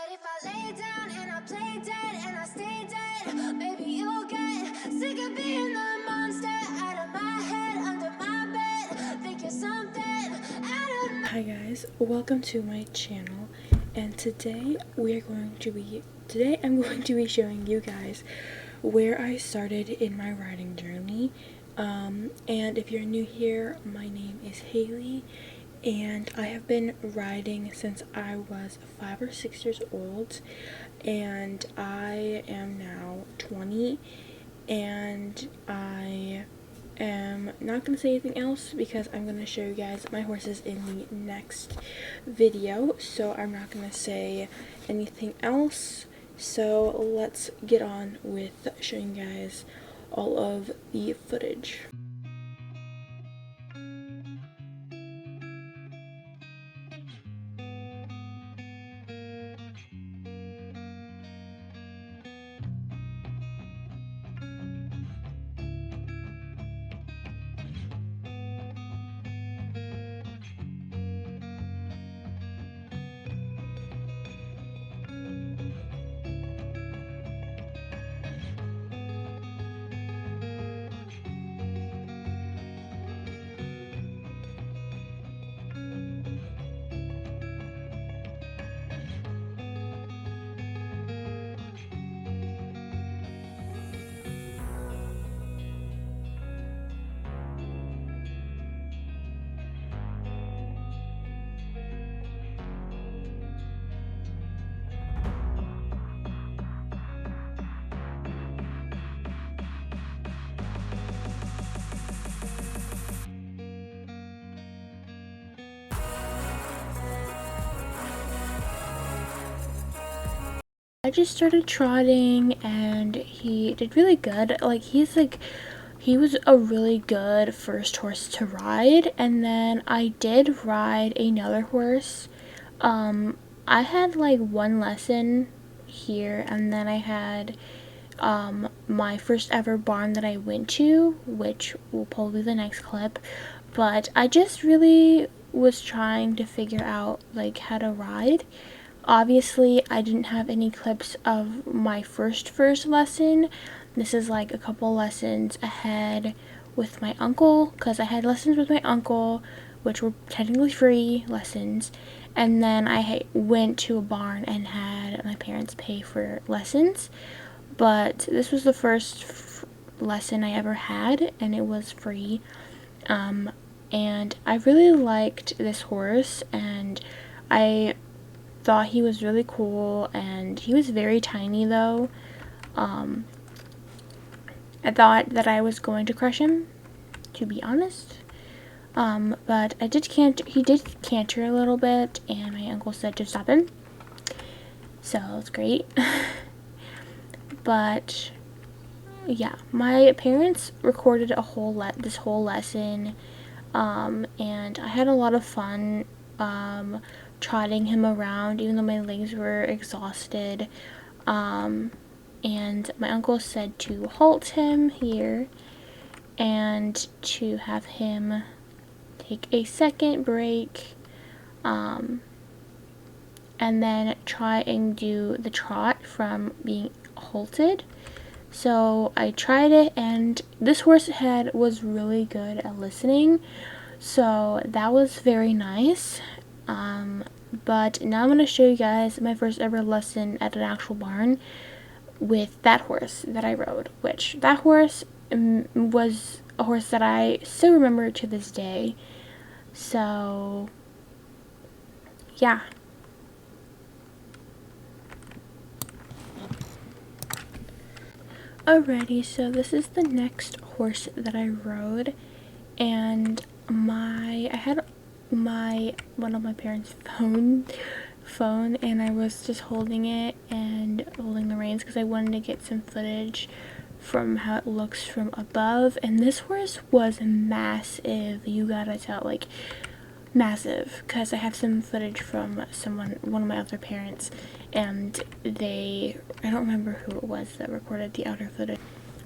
But if I lay down and I play dead and I stay dead, maybe you'll get sick of being the monster out of my head, under my bed. Think you're something out of my... Hi guys, welcome to my channel, and today I'm going to be showing you guys where I started in my writing journey. And if you're new here, my name is Hailey, and I have been writing since I was 5 or 6 years old, and I am now 20, and I am not going to say anything else because I'm going to show you guys my horses in the next video, so I'm not going to say anything else. So let's get on with showing you guys all of the footage. I just started trotting and he did really good. He was a really good first horse to ride, and then I did ride another horse. I had like one lesson here, and then I had my first ever barn that I went to, which will probably be the next clip. But I just really was trying to figure out like how to ride. Obviously, I didn't have any clips of my first lesson. This is like a couple lessons ahead with my uncle, because I had lessons with my uncle, which were technically free lessons. And then I went to a barn and had my parents pay for lessons. But this was the first lesson I ever had, and it was free. And I really liked this horse, and I thought he was really cool, and he was very tiny though. I thought that I was going to crush him, to be honest. But he did canter a little bit, and my uncle said to stop him. So it's great. But yeah, my parents recorded this whole lesson, and I had a lot of fun trotting him around, even though my legs were exhausted. And my uncle said to halt him here and to have him take a second break, and then try and do the trot from being halted. So I tried it, and this horse was really good at listening, so that was very nice. But now I'm going to show you guys my first ever lesson at an actual barn with that horse that I rode, which that horse was a horse that I still remember to this day. So yeah. Alrighty, so this is the next horse that I rode, and I had one of my parents' phone, and I was just holding it and holding the reins because I wanted to get some footage from how it looks from above. And this horse was massive, you gotta tell, like massive, because I have some footage from one of my other parents, and I don't remember who it was that recorded the outer footage.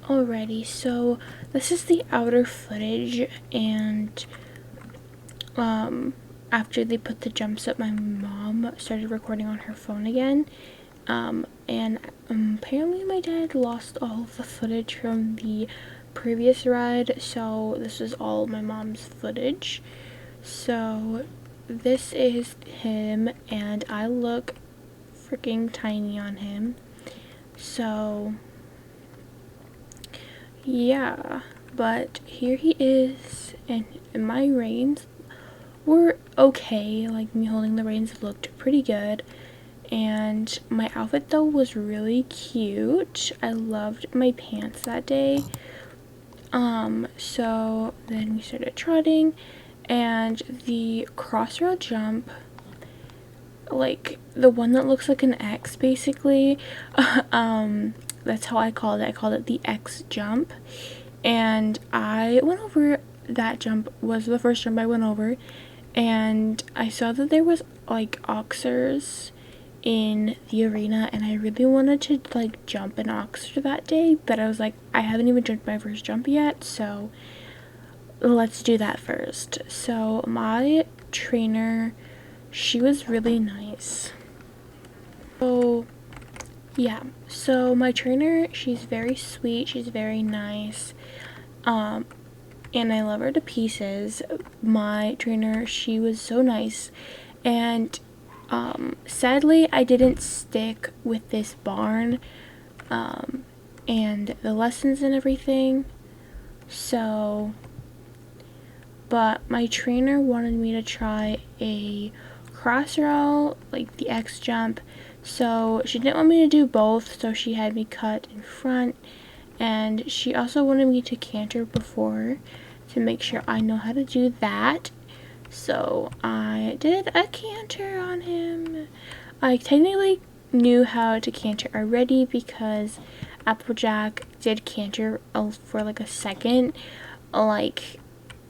Alrighty, so this is the outer footage, and after they put the jumps up, my mom started recording on her phone again. And apparently my dad lost all of the footage from the previous ride, so this is all my mom's footage. So this is him, and I look freaking tiny on him. So yeah, but here he is, and my reins were okay. Like, me holding the reins looked pretty good. And my outfit though was really cute. I loved my pants that day. So then we started trotting, and the crossroad jump, like the one that looks like an X basically, that's how I called it. I called it the X jump. And I went over that jump, was the first jump I went over, and I saw that there was like oxers in the arena, and I really wanted to like jump an oxer that day, but I was like, I haven't even jumped my first jump yet, so let's do that first. So my trainer, she was really nice. So yeah, so my trainer, she's very sweet, she's very nice, and I love her to pieces. My trainer, she was so nice, and sadly I didn't stick with this barn and the lessons and everything, so, but my trainer wanted me to try a crossrail, like the X jump, so she didn't want me to do both, so she had me cut in front, and she also wanted me to canter before to make sure I know how to do that. So I did a canter on him. I technically knew how to canter already because Applejack did canter for like a second. Like,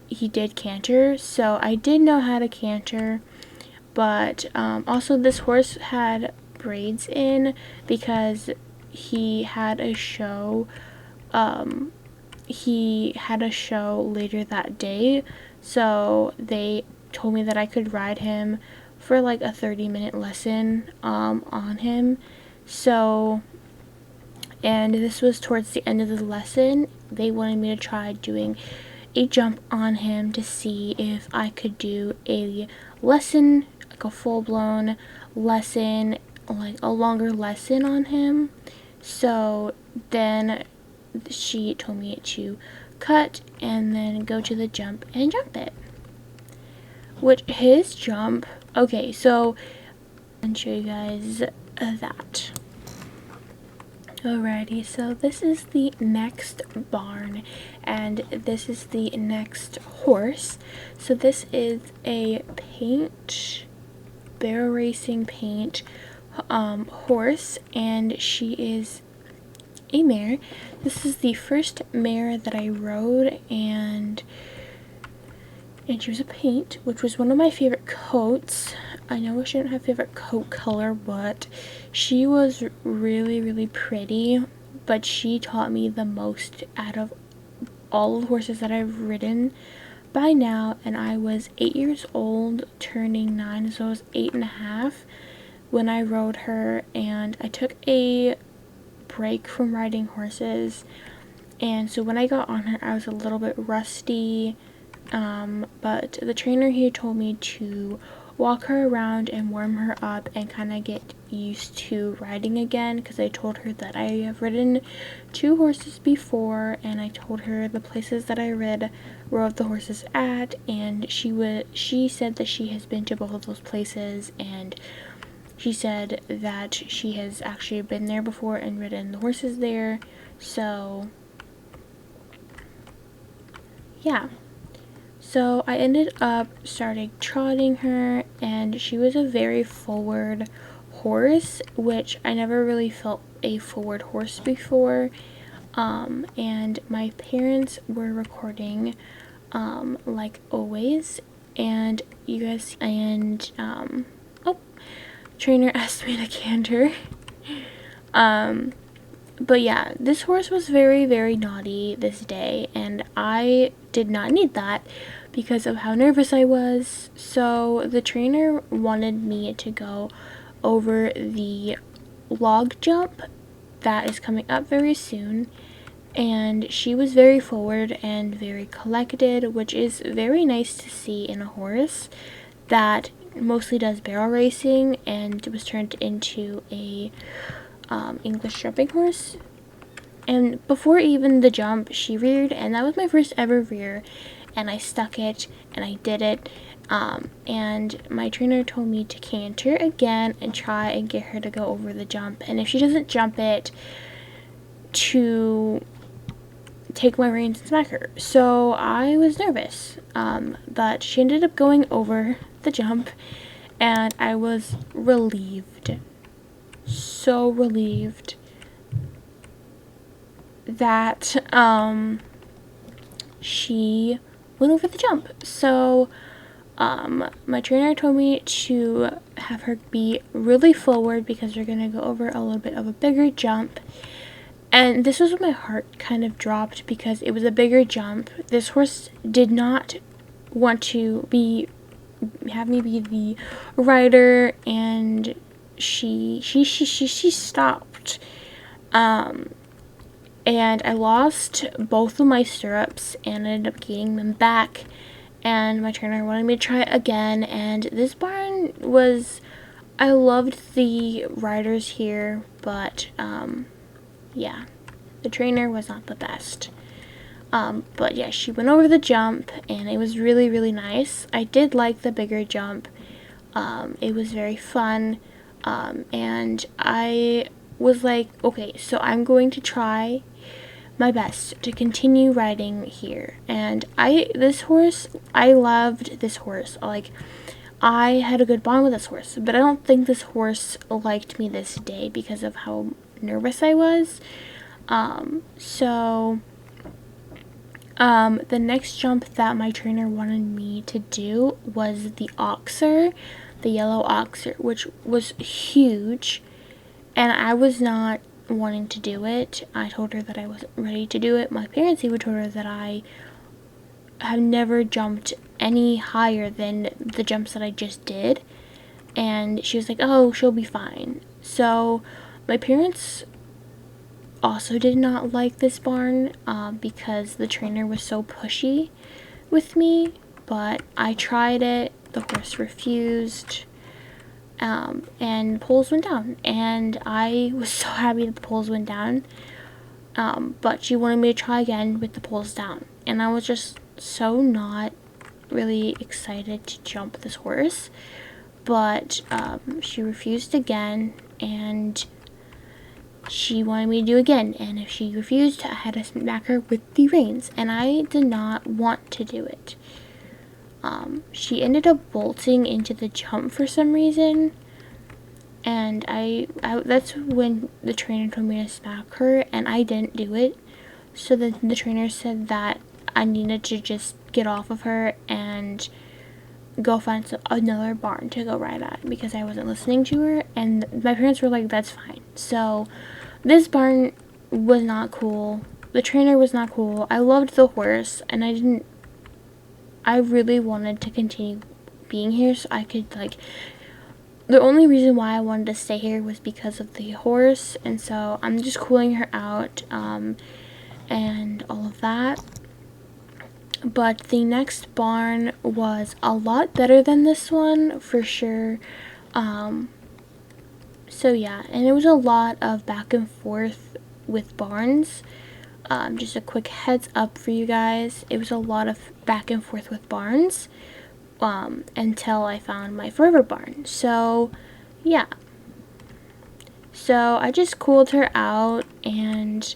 he did canter, so I did know how to canter. But also this horse had braids in because he had a show. He had a show later that day, so they told me that I could ride him for like a 30-minute lesson on him. So, and this was towards the end of the lesson. They wanted me to try doing a jump on him to see if I could do a lesson, like a full-blown lesson, like a longer lesson on him. So then she told me to cut and then go to the jump and jump it. Which his jump, okay, so I'll show you guys that. Alrighty, so this is the next barn, and this is the next horse. So this is a paint, barrel racing paint horse, and she is a mare. This is the first mare that I rode, and she was a paint, which was one of my favorite coats. I know I shouldn't have favorite coat color, but she was really, really pretty, but she taught me the most out of all the horses that I've ridden by now, and I was 8 years old, turning 9, so I was 8.5 when I rode her, and I took a break from riding horses, and so when I got on her, I was a little bit rusty, but the trainer here told me to walk her around and warm her up and kind of get used to riding again, because I told her that I have ridden 2 horses before, and I told her the places that I rode the horses at, and she said that she has been to both of those places, and she said that she has actually been there before and ridden the horses there. So yeah, so I ended up starting trotting her, and she was a very forward horse, which I never really felt a forward horse before. And my parents were recording like always, and you guys, and trainer asked me to canter. But yeah, this horse was very, very naughty this day, and I did not need that because of how nervous I was. So the trainer wanted me to go over the log jump that is coming up very soon, and she was very forward and very collected, which is very nice to see in a horse that mostly does barrel racing and was turned into a English jumping horse. And before even the jump, she reared, and that was my first ever rear, and I stuck it and I did it. And my trainer told me to canter again and try and get her to go over the jump, and if she doesn't jump it, to take my reins and smack her. So I was nervous, but she ended up going over the jump, and I was relieved, so relieved that she went over the jump. So my trainer told me to have her be really forward because we're gonna go over a little bit of a bigger jump. And this was when my heart kind of dropped because it was a bigger jump. This horse did not want to have me be the rider, and she stopped. And I lost both of my stirrups and ended up gaining them back. And my trainer wanted me to try it again. And this barn was, I loved the riders here, but yeah, the trainer was not the best. But yeah, she went over the jump, and it was really, really nice. I did like the bigger jump. It was very fun. And I was like, okay, so I'm going to try my best to continue riding here. And I loved this horse. Like, I had a good bond with this horse, but I don't think this horse liked me this day because of how nervous I was. The next jump that my trainer wanted me to do was the oxer, the yellow oxer, which was huge, and I was not wanting to do it. I told her that I wasn't ready to do it. My parents even told her that I have never jumped any higher than the jumps that I just did, and she was like, oh, she'll be fine. So my parents also did not like this barn because the trainer was so pushy with me, but I tried it. The horse refused, and the poles went down, and I was so happy that the poles went down, but she wanted me to try again with the poles down, and I was just so not really excited to jump this horse, but she refused again, and she wanted me to do again, and if she refused, I had to smack her with the reins, and I did not want to do it. She ended up bolting into the jump for some reason, and I that's when the trainer told me to smack her, and I didn't do it. So then the trainer said that I needed to just get off of her and go find another barn to go ride at because I wasn't listening to her, and my parents were like, that's fine. So this barn was not cool. The trainer was not cool. I loved the horse, and I really wanted to continue being here so I could, like, the only reason why I wanted to stay here was because of the horse, and so I'm just cooling her out, and all of that. But the next barn was a lot better than this one, for sure. So yeah, and it was a lot of back and forth with barns. Just a quick heads up for you guys, it was a lot of back and forth with barns, until I found my forever barn. So yeah, so I just cooled her out, and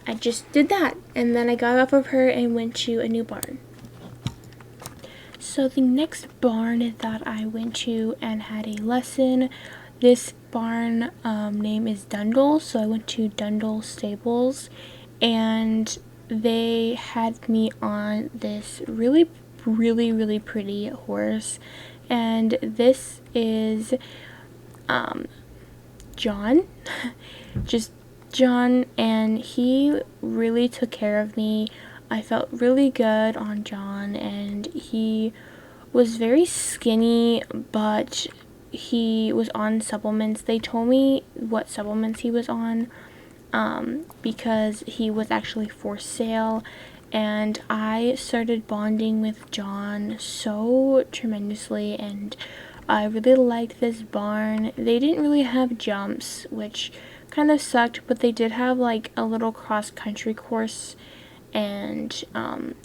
I just did that, and then I got off of her and went to a new barn. So the next barn that I went to and had a lesson, this barn name is Dundle, so I went to Dundle Stables, and they had me on this really pretty horse, and this is John, just John, and he really took care of me. I felt really good on John, and he was very skinny, but he was on supplements. They told me what supplements he was on, because he was actually for sale, and I started bonding with John so tremendously, and I really liked this barn. They didn't really have jumps, which kind of sucked, but they did have like a little cross country course, and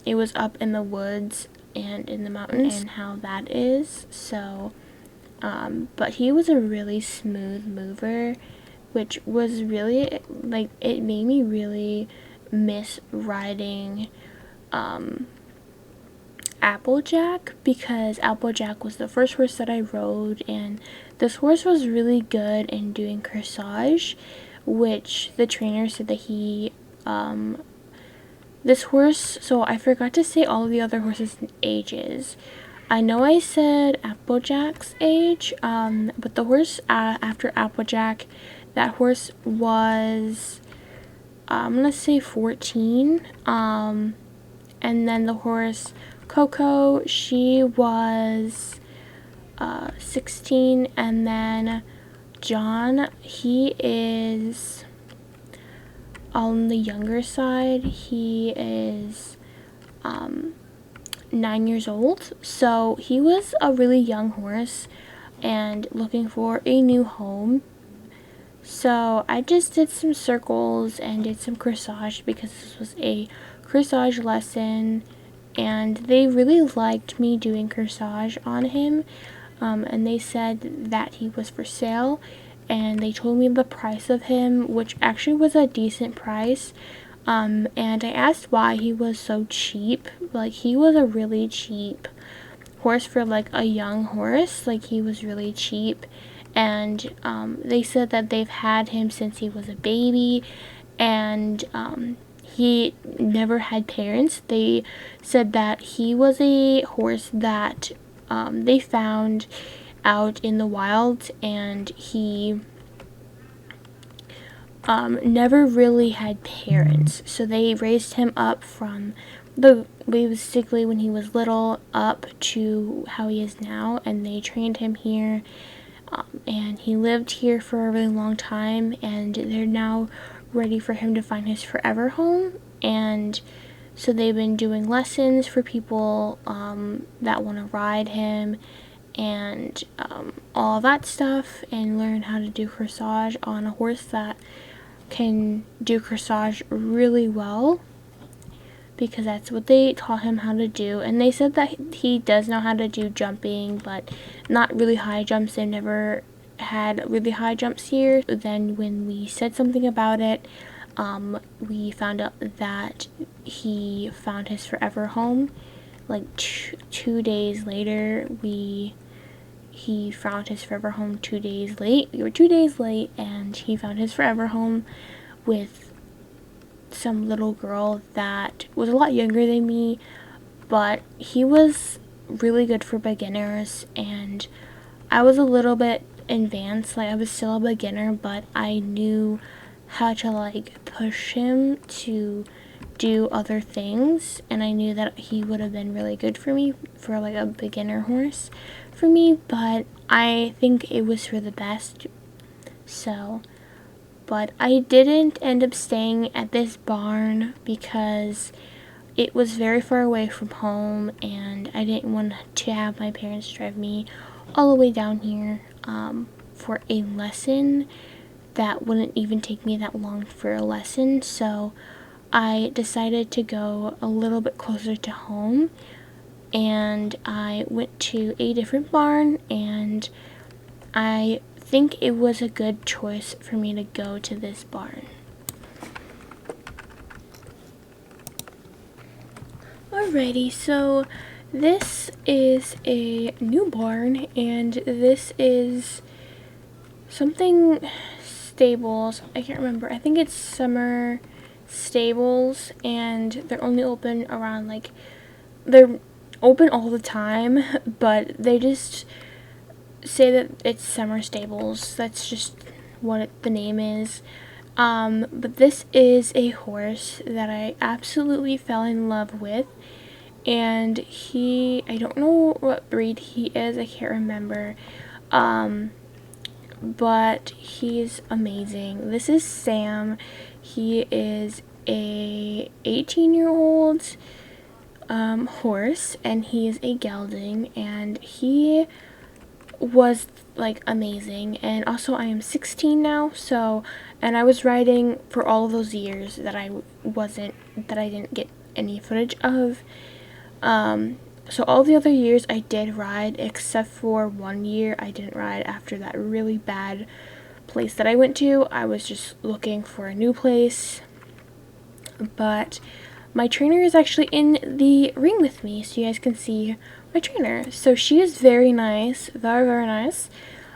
it was up in the woods and in the mountains, and how that is. So but he was a really smooth mover, which was really, like, it made me really miss riding Applejack, because Applejack was the first horse that I rode, and this horse was really good in doing corsage, which the trainer said that he this horse, so I forgot to say all of the other horses' ages. I know I said Applejack's age, but the horse after Applejack, that horse was, I'm gonna say 14. And then the horse Coco, she was 16. And then John, he is on the younger side. He is 9 years old, so he was a really young horse and looking for a new home. So I just did some circles and did some corsage, because this was a corsage lesson, and they really liked me doing corsage on him, and they said that he was for sale, and they told me the price of him, which actually was a decent price. And I asked why he was so cheap. Like, he was a really cheap horse for like a young horse. Like, he was really cheap, and they said that they've had him since he was a baby, and he never had parents. They said that he was a horse that they found out in the wild, and he never really had parents. So they raised him up from basically when he was little up to how he is now, and they trained him here, and he lived here for a really long time, and they're now ready for him to find his forever home. And so they've been doing lessons for people that want to ride him, and all that stuff, and learn how to do corsage on a horse that can do corsage really well, because that's what they taught him how to do. And they said that he does know how to do jumping, but not really high jumps. They've never had really high jumps here. Then when we said something about it, we found out that he found his forever home. Like 2 days later, he found his forever home 2 days late. We were 2 days late, and he found his forever home with some little girl that was a lot younger than me, but he was really good for beginners, and I was a little bit advanced. Like, I was still a beginner, but I knew how to like push him to do other things, and I knew that he would have been really good for me, for like a beginner horse for me, but I think it was for the best. So, but I didn't end up staying at this barn because it was very far away from home, and I didn't want to have my parents drive me all the way down here for a lesson that wouldn't even take me that long for a lesson. So I decided to go a little bit closer to home, and I went to a different barn, and I think it was a good choice for me to go to this barn. Alrighty, so this is a new barn, and this is something stables. I can't remember. I think it's Summer Stables, and they're only open around, like, they're open all the time, but they just say that it's Summer Stables. That's just what the name is. But this is a horse that I absolutely fell in love with. And I don't know what breed he is, I can't remember. But he's amazing. This is Sam. He is a 18-year-old horse, and he is a gelding, and he was like amazing. And also I am 16 now, so, and I was riding for all of those years that I didn't get any footage of. So all the other years I did ride, except for 1 year I didn't ride after that really bad place that I went to. I was just looking for a new place. But my trainer is actually in the ring with me, so you guys can see my trainer. So she is very nice, very, very nice.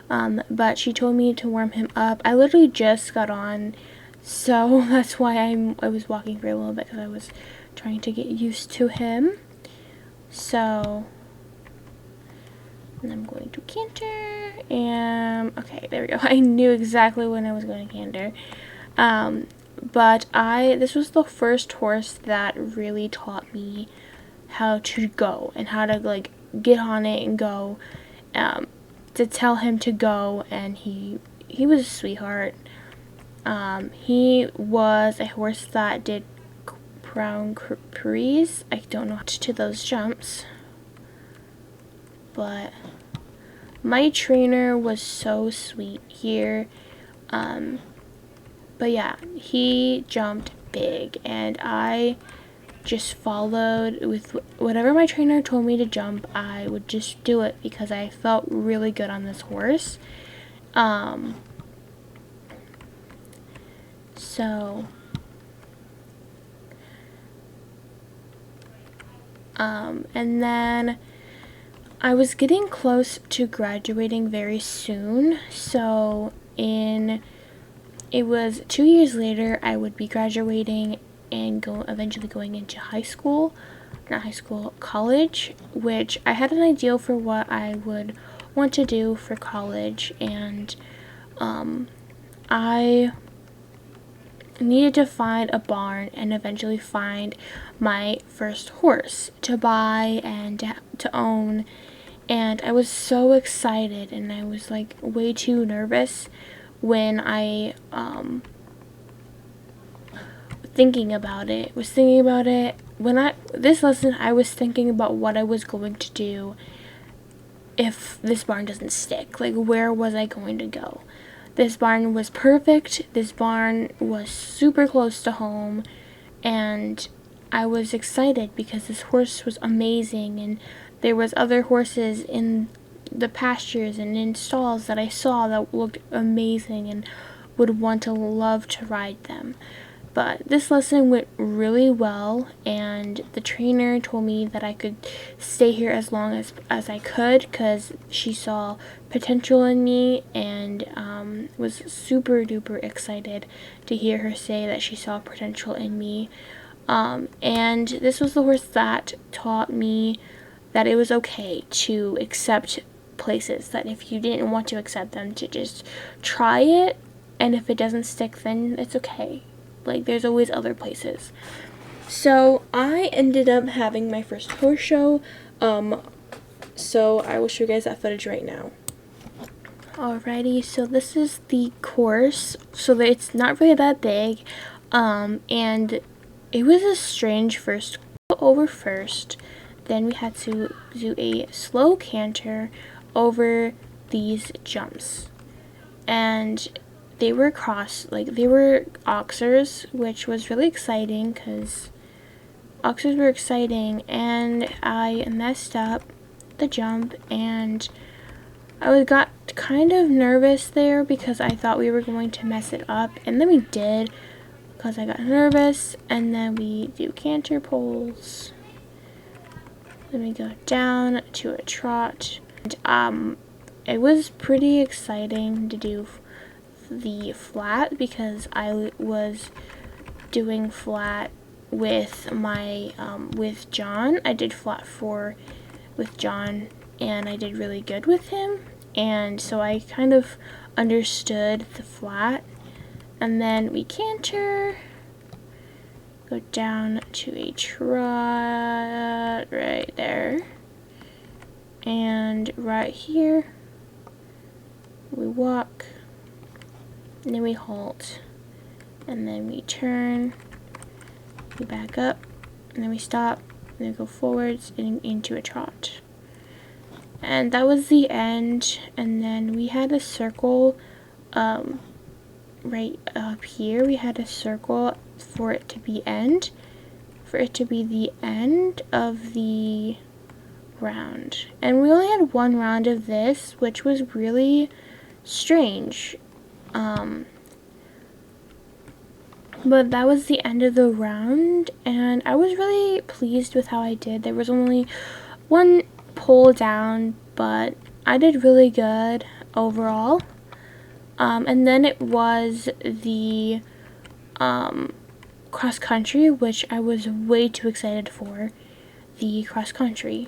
But she told me to warm him up. I literally just got on, so that's why I was walking for a little bit, because I was trying to get used to him. So, and I'm going to canter, and okay, there we go. I knew exactly when I was going to canter. But this was the first horse that really taught me how to go and how to like get on it and go, to tell him to go, and he was a sweetheart. He was a horse that did Crown Prix. I don't know to those jumps, but my trainer was so sweet here. But yeah, he jumped big, and I just followed with whatever my trainer told me to jump. I would just do it because I felt really good on this horse. And then I was getting close to graduating very soon, so it was 2 years later I would be graduating and eventually going into college, which I had an idea for what I would want to do for college, and I needed to find a barn and eventually find my first horse to buy and to own. And I was so excited, and I was like way too nervous when I thinking about it. This lesson I was thinking about what I was going to do if this barn doesn't stick. Like, where was I going to go? This barn was perfect. This barn was super close to home, and I was excited because this horse was amazing, and there was other horses in the pastures and in stalls that I saw that looked amazing and would love to ride them. But this lesson went really well, and the trainer told me that I could stay here as long as I could, because she saw potential in me, and was super duper excited to hear her say that she saw potential in me. And this was the horse that taught me that it was okay to accept places, that if you didn't want to accept them, to just try it, and if it doesn't stick, then it's okay. Like, there's always other places. So I ended up having my first horse show, so I will show you guys that footage right now. Alrighty, so this is the course, so that it's not really that big, and it was a strange first. Over first, then we had to do a slow canter over these jumps, and they were oxers, which was really exciting because oxers were exciting, and I messed up the jump, and I got kind of nervous there because I thought we were going to mess it up, and then we did because I got nervous. And then we do canter poles, then we go down to a trot, and it was pretty exciting to do the flat because I was doing flat with my with John. I did flat 4 with John, and I did really good with him, and so I kind of understood the flat. and then we canter, go down to a trot right there, and right here we walk, and then we halt, and then we turn, we back up, and then we stop, and then go forwards and into a trot. And that was the end. And then we had a circle right up here. We had a circle for it to be the end of the round. And we only had one round of this, which was really strange. But that was the end of the round, and I was really pleased with how I did. There was only one pull down, but I did really good overall. And then it was the cross country, which I was way too excited for, the cross country.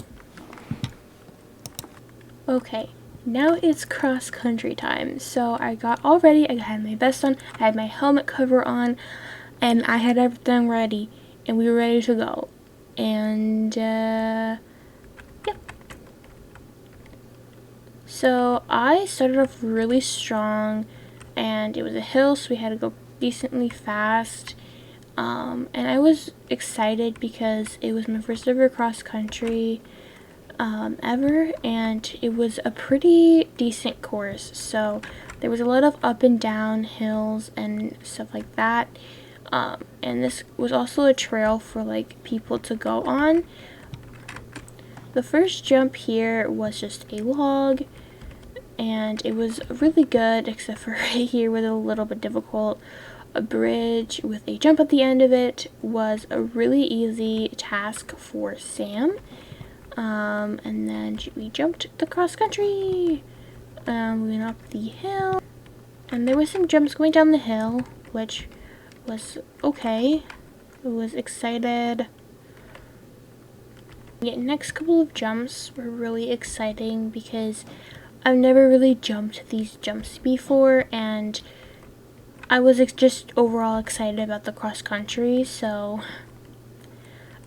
Okay, now it's cross country time. So I got all ready, I had my vest on, I had my helmet cover on, and I had everything ready, and we were ready to go. And yeah. So I started off really strong, and it was a hill, so we had to go decently fast. And I was excited because it was my first ever cross country ever, and it was a pretty decent course. So there was a lot of up and down hills and stuff like that. And this was also a trail for like people to go on. The first jump here was just a log, and it was really good, except for right here was a little bit difficult. A bridge with a jump at the end of it was a really easy task for Sam. And then we jumped the cross country. We went up the hill, and there were some jumps going down the hill, which was okay. I was excited. The next couple of jumps were really exciting because I've never really jumped these jumps before, and I was just overall excited about the cross country, so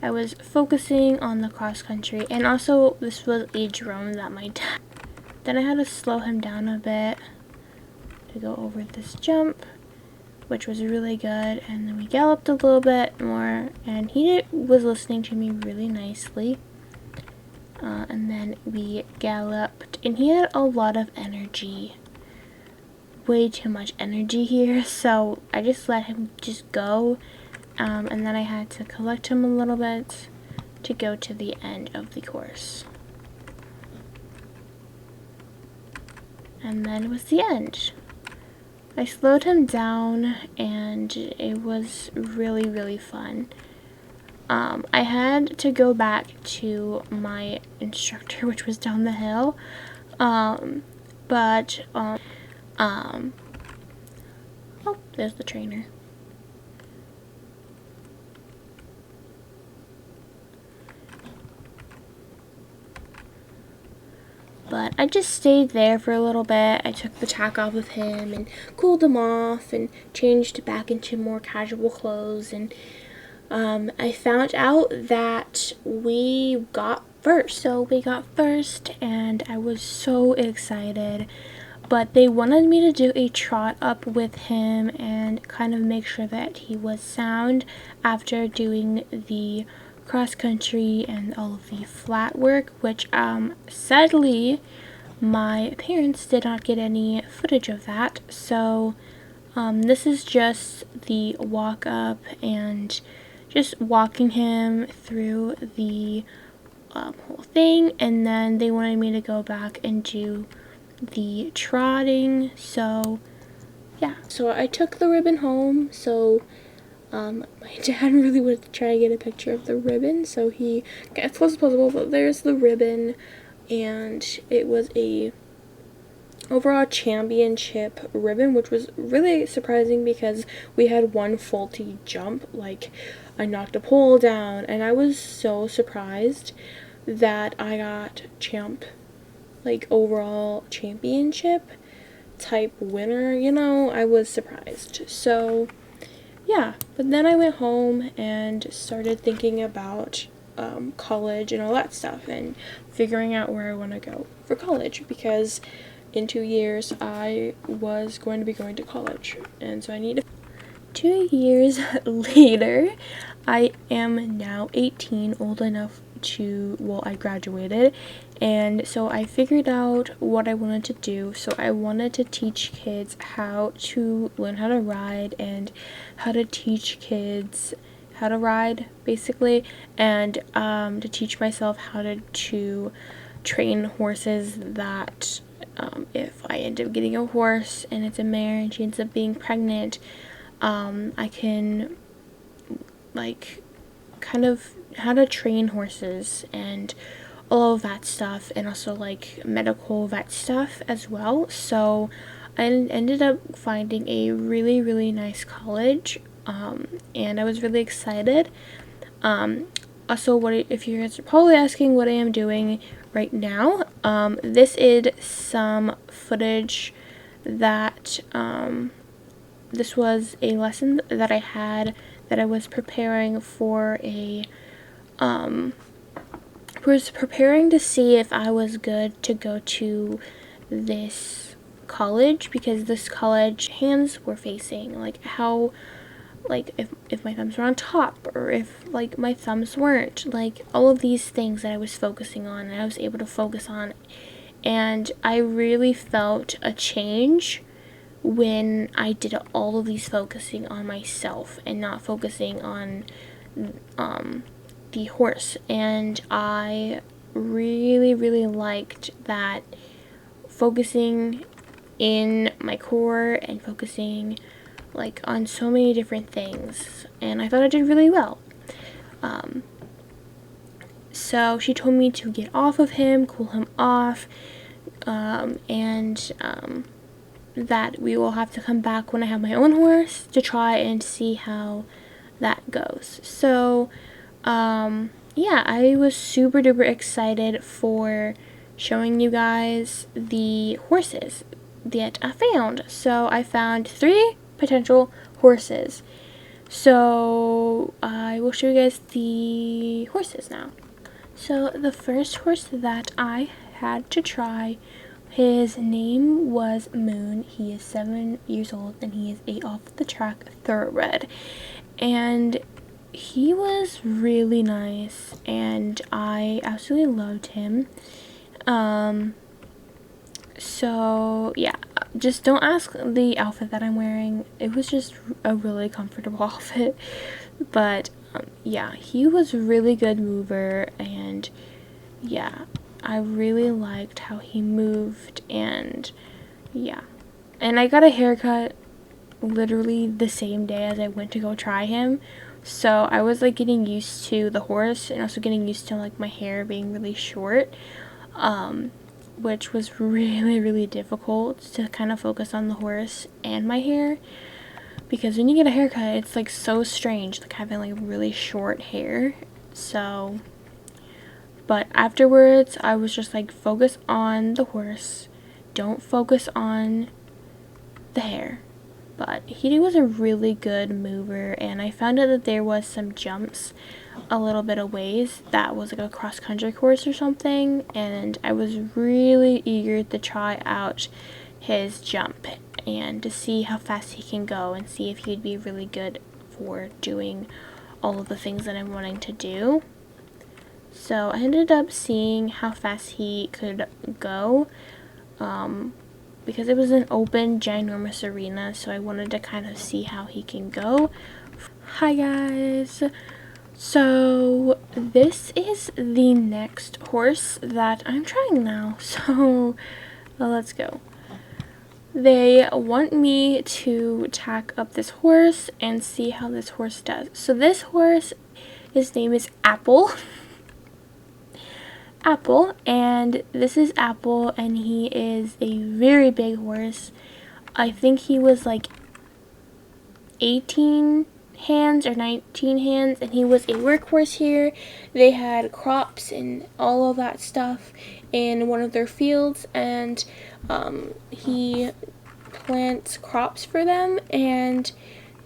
I was focusing on the cross country. And also this was a drone that my dad, then I had to slow him down a bit to go over this jump, which was really good. And then we galloped a little bit more, and he was listening to me really nicely. And then we galloped, and he had a lot of energy, way too much energy here, so I just let him just go, and then I had to collect him a little bit to go to the end of the course. And then it was the end. I slowed him down, and it was really, really fun. I had to go back to my instructor, which was down the hill, oh, there's the trainer. But I just stayed there for a little bit. I took the tack off of him and cooled him off and changed back into more casual clothes, and I found out that we got first. So we got first, and I was so excited. But they wanted me to do a trot up with him and kind of make sure that he was sound after doing the cross country and all of the flat work, which sadly my parents did not get any footage of that. So this is just the walk up and just walking him through the whole thing, and then they wanted me to go back and do the trotting. So yeah, so I took the ribbon home. So my dad really wanted to try and get a picture of the ribbon, so he got as close as possible, but there's the ribbon, and it was a overall championship ribbon, which was really surprising because we had one faulty jump. Like, I knocked a pole down, and I was so surprised that I got overall championship. type winner, you know, I was surprised. So yeah, but then I went home and started thinking about college and all that stuff, and figuring out where I want to go for college, because in 2 years I was going to be going to college, and so I need to. 2 years later, I am now 18, old enough to, well, I graduated, and so I figured out what I wanted to do. So I wanted to teach kids how to learn how to ride, and how to teach kids how to ride, basically, and to teach myself how to train horses that if I end up getting a horse and it's a mare and she ends up being pregnant, I can, like, kind of how to train horses and all of that stuff, and also like medical vet stuff as well. So I ended up finding a really, really nice college, and I was really excited. Also, if you guys are probably asking what I am doing right now, this is some footage that this was a lesson that I had, that I was preparing for was preparing to see if I was good to go to this college, because this college hands were facing, like how, like if my thumbs were on top, or if like my thumbs weren't, like all of these things that I was focusing on, and I was able to focus on. And I really felt a change when I did all of these focusing on myself and not focusing on the horse. And I really, really liked that, focusing in my core and focusing like on so many different things, and I thought I did really well. So she told me to get off of him, cool him off, and that we will have to come back when I have my own horse to try and see how that goes. So yeah, I was super duper excited for showing you guys the horses that I found. So I found 3 potential horses. So I will show you guys the horses now. So the first horse that I had to try, his name was Moon. He is 7 years old, and he is a off-the-track thoroughbred. And he was really nice, and I absolutely loved him. So yeah, just don't ask the outfit that I'm wearing. It was just a really comfortable outfit. But yeah, he was a really good mover, and yeah, I really liked how he moved. And yeah, and I got a haircut literally the same day as I went to go try him. So I was like getting used to the horse, and also getting used to like my hair being really short, which was really, really difficult to kind of focus on the horse and my hair, because when you get a haircut, it's like so strange, like having like really short hair. So, but afterwards I was just like, focus on the horse, don't focus on the hair. But he was a really good mover, and I found out that there was some jumps a little bit of ways that was like a cross-country course or something, and I was really eager to try out his jump and to see how fast he can go, and see if he'd be really good for doing all of the things that I'm wanting to do. So I ended up seeing how fast he could go, because it was an open, ginormous arena, so I wanted to kind of see how he can go. Hi guys! So this is the next horse that I'm trying now, so let's go. They want me to tack up this horse and see how this horse does. So this horse, his name is Apple. Apple, and this is Apple, and he is a very big horse. I think he was like 18 hands or 19 hands, and he was a workhorse here. They had crops and all of that stuff in one of their fields, and he plant crops for them, and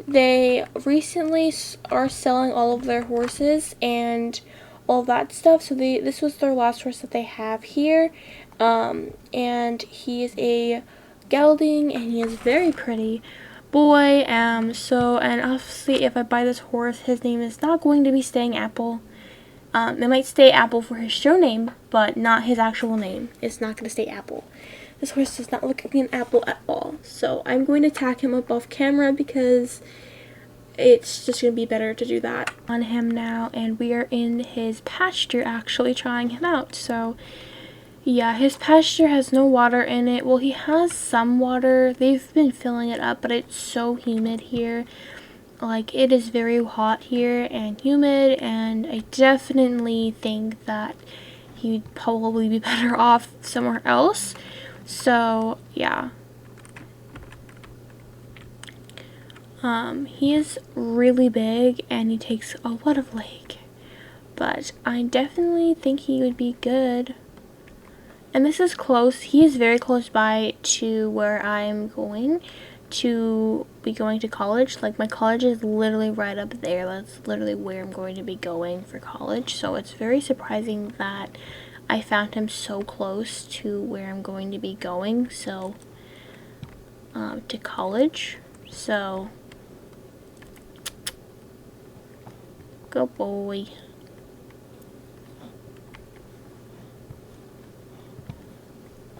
they recently are selling all of their horses and all that stuff. So this was their last horse that they have here, and he is a gelding, and he is very pretty boy. So, and obviously if I buy this horse, his name is not going to be staying Apple. It might stay Apple for his show name, but not his actual name. It's not going to stay Apple. This horse does not look like an apple at all. So I'm going to tack him up off camera because it's just going to be better to do that on him now. And we are in his pasture actually trying him out. So yeah, his pasture has no water in it. Well, he has some water. They've been filling it up, but it's so humid here. Like, it is very hot here and humid, and I definitely think that he'd probably be better off somewhere else. So yeah, he is really big and he takes a lot of leg, but I definitely think he would be good. And this is close. He is very close by to where I'm going to be going to college. Like, my college is literally right up there. That's literally where I'm going to be going for college. So it's very surprising that I found him so close to where I'm going to be going. So to college. So go boy.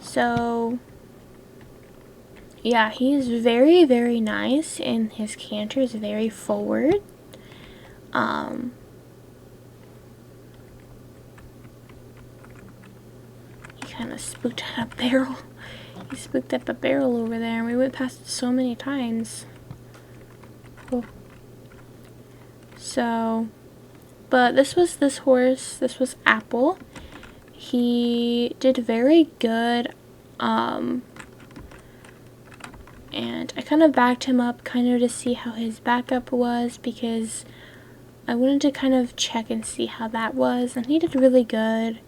So yeah, he is very, very nice, and his canter is very forward. He kind of spooked at a barrel. He spooked up a barrel over there, and we went past it so many times. Oh. So, but this was this horse. This was Apple. He did very good. And I kind of backed him up kind of to see how his backup was, because I wanted to kind of check and see how that was, and he did really good.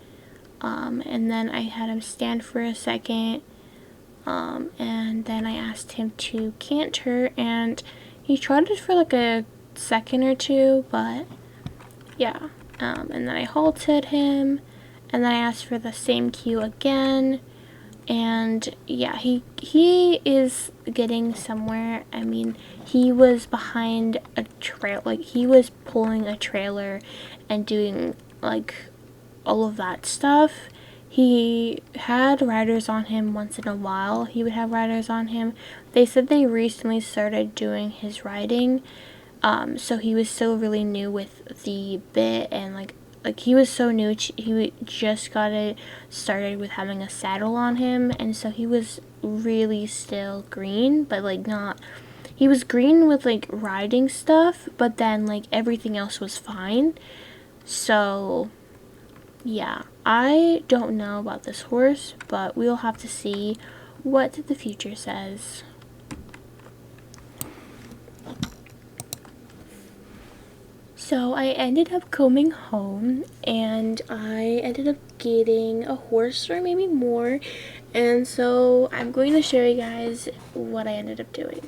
And then I had him stand for a second, and then I asked him to canter, and he trotted for like a second or two, but yeah. And then I halted him, and then I asked for the same cue again. And yeah, he is getting somewhere. I mean, he was behind a trail, like he was pulling a trailer and doing like all of that stuff. He had riders on him once in a while. He would have riders on him. They said they recently started doing his riding, so he was still really new with the bit, and like he was so new, he just got it started with having a saddle on him, and so he was really still green, but like not, he was green with like riding stuff, but then like everything else was fine. So yeah, I don't know about this horse, but we'll have to see what the future says. So I ended up coming home, and I ended up getting a horse, or maybe more, and so I'm going to show you guys what I ended up doing.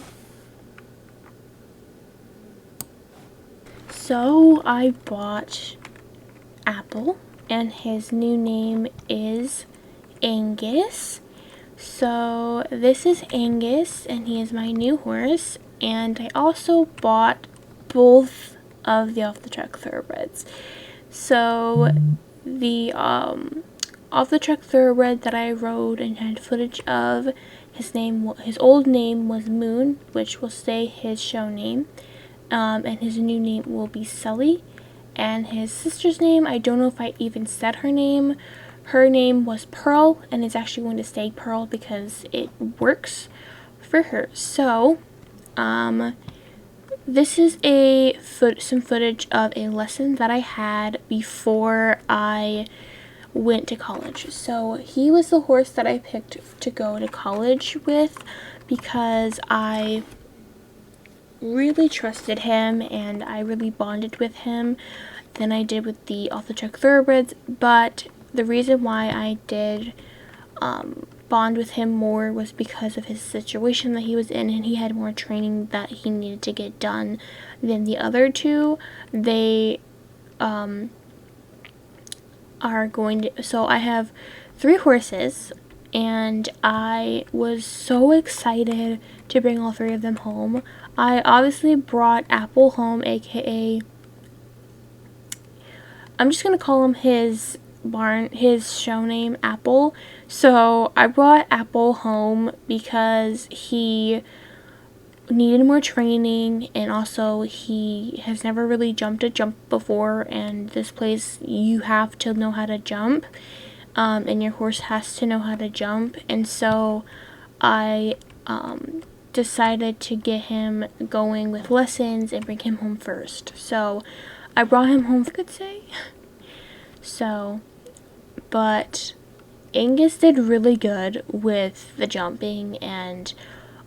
So I bought Apple, and his new name is Angus. So this is Angus, and he is my new horse, and I also bought both of the off-the-track thoroughbreds. So the off-the-track thoroughbred that I rode and had footage of, his old name was Moon, which will stay his show name, and his new name will be Sully. And his sister's name, I don't know if I even said her name. Her name was Pearl, and it's actually going to stay Pearl because it works for her. So this is some footage of a lesson that I had before I went to college. So he was the horse that I picked to go to college with because I really trusted him and I really bonded with him than I did with the off-the-track thoroughbreds. But the reason why I did bond with him more was because of his situation that he was in, and he had more training that he needed to get done than the other two. They are going to, so I have 3 horses, and I was so excited to bring all 3 of them home. I obviously brought Apple home, aka, I'm just gonna call him his show name, Apple. So I brought Apple home because he needed more training, and also he has never really jumped a jump before, and this place you have to know how to jump, and your horse has to know how to jump. And so I decided to get him going with lessons and bring him home first. So I brought him home, I could say. So, but Angus did really good with the jumping and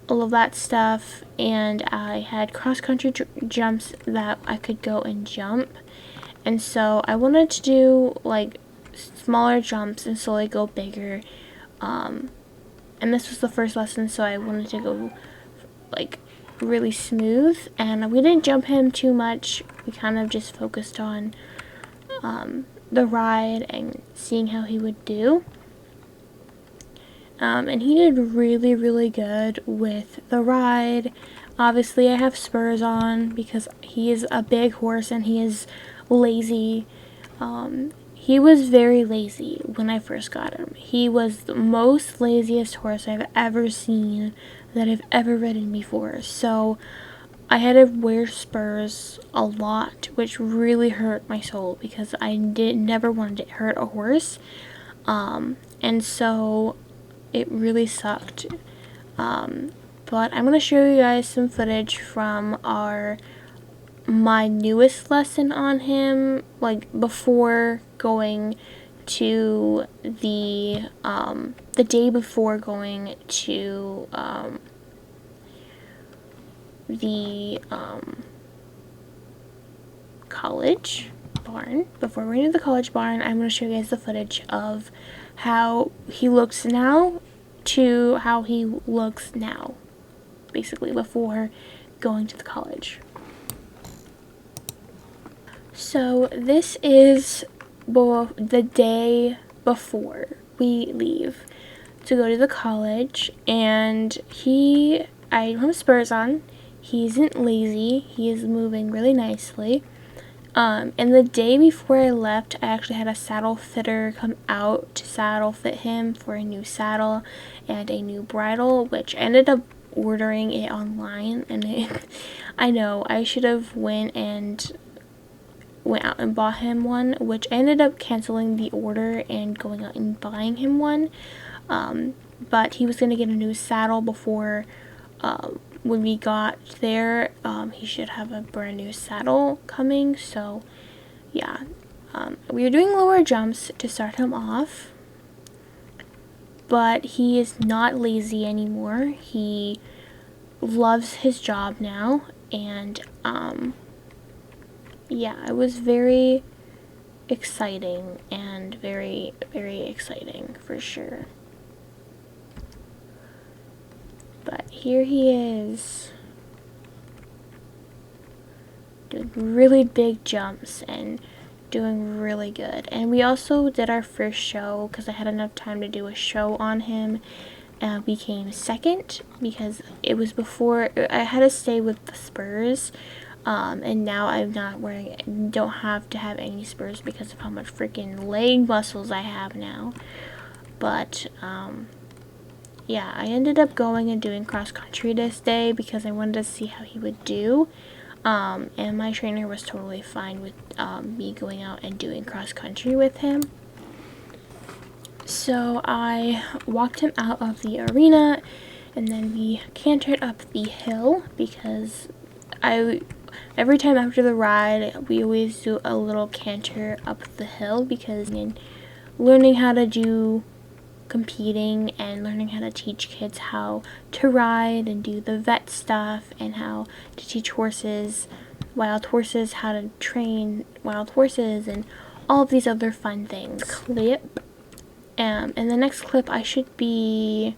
all of that stuff, and I had cross-country jumps that I could go and jump, and so I wanted to do like smaller jumps and slowly go bigger, and this was the first lesson, so I wanted to go like really smooth, and we didn't jump him too much. We kind of just focused on the ride and seeing how he would do. And he did really, really good with the ride. Obviously, I have spurs on because he is a big horse and he is lazy. He was very lazy when I first got him. He was the most laziest horse I've ever seen that I've ever ridden before. So I had to wear spurs a lot, which really hurt my soul because I never wanted to hurt a horse. And so it really sucked. But I'm going to show you guys some footage from my newest lesson on him, like before going to the day before going to the college barn. Before we went to the college barn, I'm going to show you guys the footage of how he looks now to how he looks now, basically before going to the college. So this is the day before we leave to go to the college, and I don't have spurs on. He isn't lazy. He is moving really nicely. And the day before I left, I actually had a saddle fitter come out to saddle fit him for a new saddle and a new bridle, which I ended up ordering it online, and I know I should have went out and bought him one, which I ended up canceling the order and going out and buying him one. But he was going to get a new saddle before when we got there. He should have a brand new saddle coming, so yeah. We were doing lower jumps to start him off, but he is not lazy anymore. He loves his job now, and yeah, it was very exciting and very, very exciting for sure. But here he is, doing really big jumps and doing really good. And we also did our first show because I had enough time to do a show on him. We came second because it was before I had to stay with the spurs. And now I'm not don't have to have any spurs because of how much freaking leg muscles I have now. But yeah, I ended up going and doing cross country this day because I wanted to see how he would do. And my trainer was totally fine with me going out and doing cross country with him. So I walked him out of the arena, and then we cantered up the hill because every time after the ride we always do a little canter up the hill because learning how to do competing and learning how to teach kids how to ride and do the vet stuff and how to teach wild horses how to train wild horses and all of these other fun things. Clip. in the next clip I should be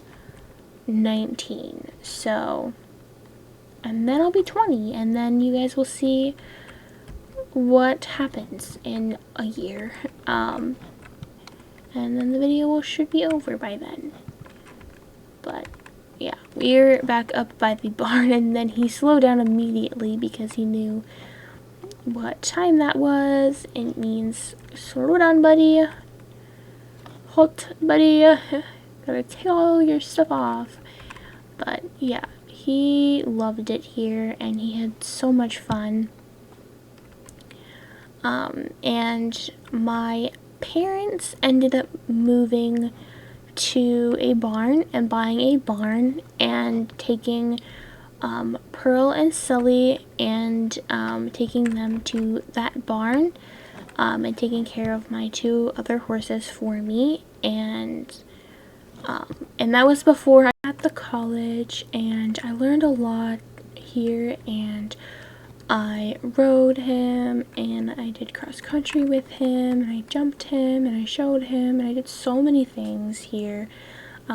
19, so, and then I'll be 20, and then you guys will see what happens in a year, and then the video should be over by then. But yeah, we're back up by the barn, and then he slowed down immediately because he knew what time that was. It means slow down, buddy. Halt, buddy. Gotta take all your stuff off. But yeah, he loved it here, and he had so much fun. And my parents ended up moving to a barn and buying a barn and taking Pearl and Sully and taking them to that barn and taking care of my 2 other horses for me, and that was before I at the college, and I learned a lot here, and I rode him, and I did cross country with him, and I jumped him, and I showed him, and I did so many things here.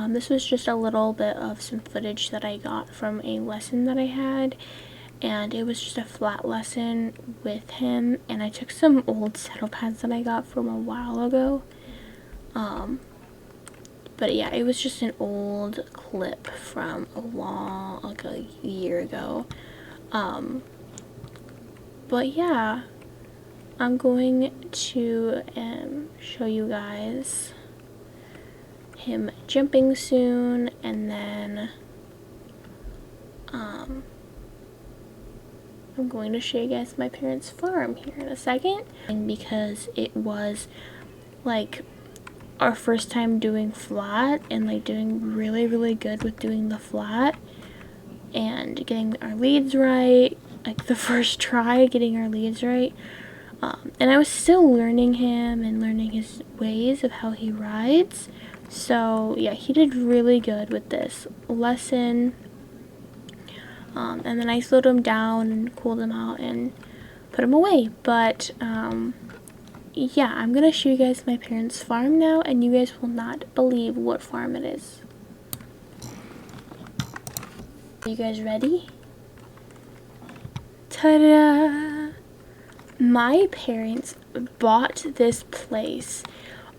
This was just a little bit of some footage that I got from a lesson that I had, and it was just a flat lesson with him, and I took some old saddle pads that I got from a while ago. But yeah, it was just an old clip from like a year ago. But yeah, I'm going to show you guys him jumping soon, and then I'm going to show you guys my parents' farm here in a second, and because it was like our first time doing flat and like doing really good with doing the flat and getting our leads right, like the first try getting our leads right, and I was still learning him and learning his ways of how he rides. So yeah, he did really good with this lesson, and then I slowed him down and cooled him out and put him away. But yeah, I'm gonna show you guys my parents' farm now, and you guys will not believe what farm it is. Are you guys ready? Ta-da! My parents bought this place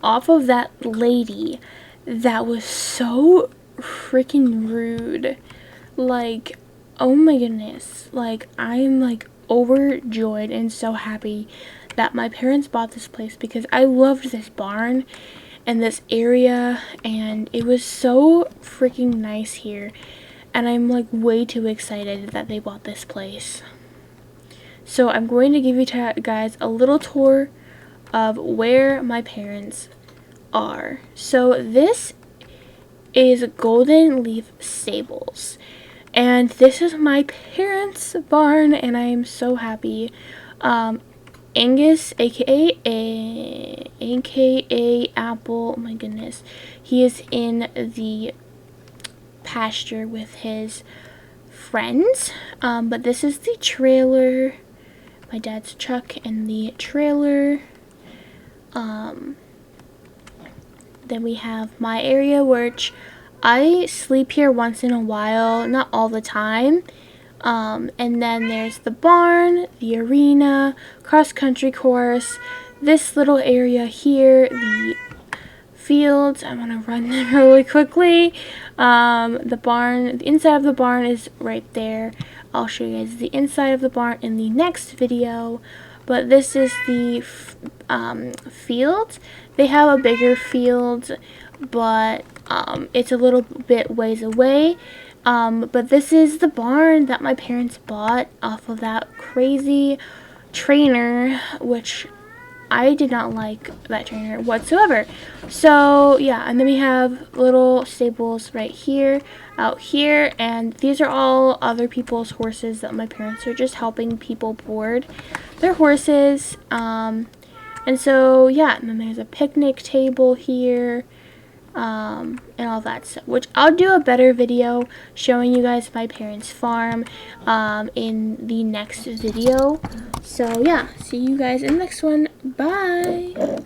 off of that lady that was so freaking rude. Like, oh my goodness. Like, I'm like overjoyed and so happy that my parents bought this place, because I loved this barn and this area, and it was so freaking nice here, and I'm like way too excited that they bought this place. So I'm going to give you guys a little tour of where my parents are. So this is Golden Leaf Stables, and this is my parents' barn, and I am so happy. Angus, aka Apple, oh my goodness, he is in the pasture with his friends, but this is the trailer, my dad's truck in the trailer. Then we have my area, which I sleep here once in a while, not all the time. And then there's the barn, the arena, cross-country course, this little area here, the fields. I'm gonna run them really quickly. The barn, the inside of the barn is right there. I'll show you guys the inside of the barn in the next video. But this is the field. They have a bigger field, but it's a little bit ways away. But this is the barn that my parents bought off of that crazy trainer, which I did not like that trainer whatsoever. So yeah, and then we have little stables right here, out here, and these are all other people's horses that my parents are just helping people board their horses. And so yeah, and then there's a picnic table here. And all that stuff, which I'll do a better video showing you guys my parents' farm in the next video. So yeah, see you guys in the next one. Bye!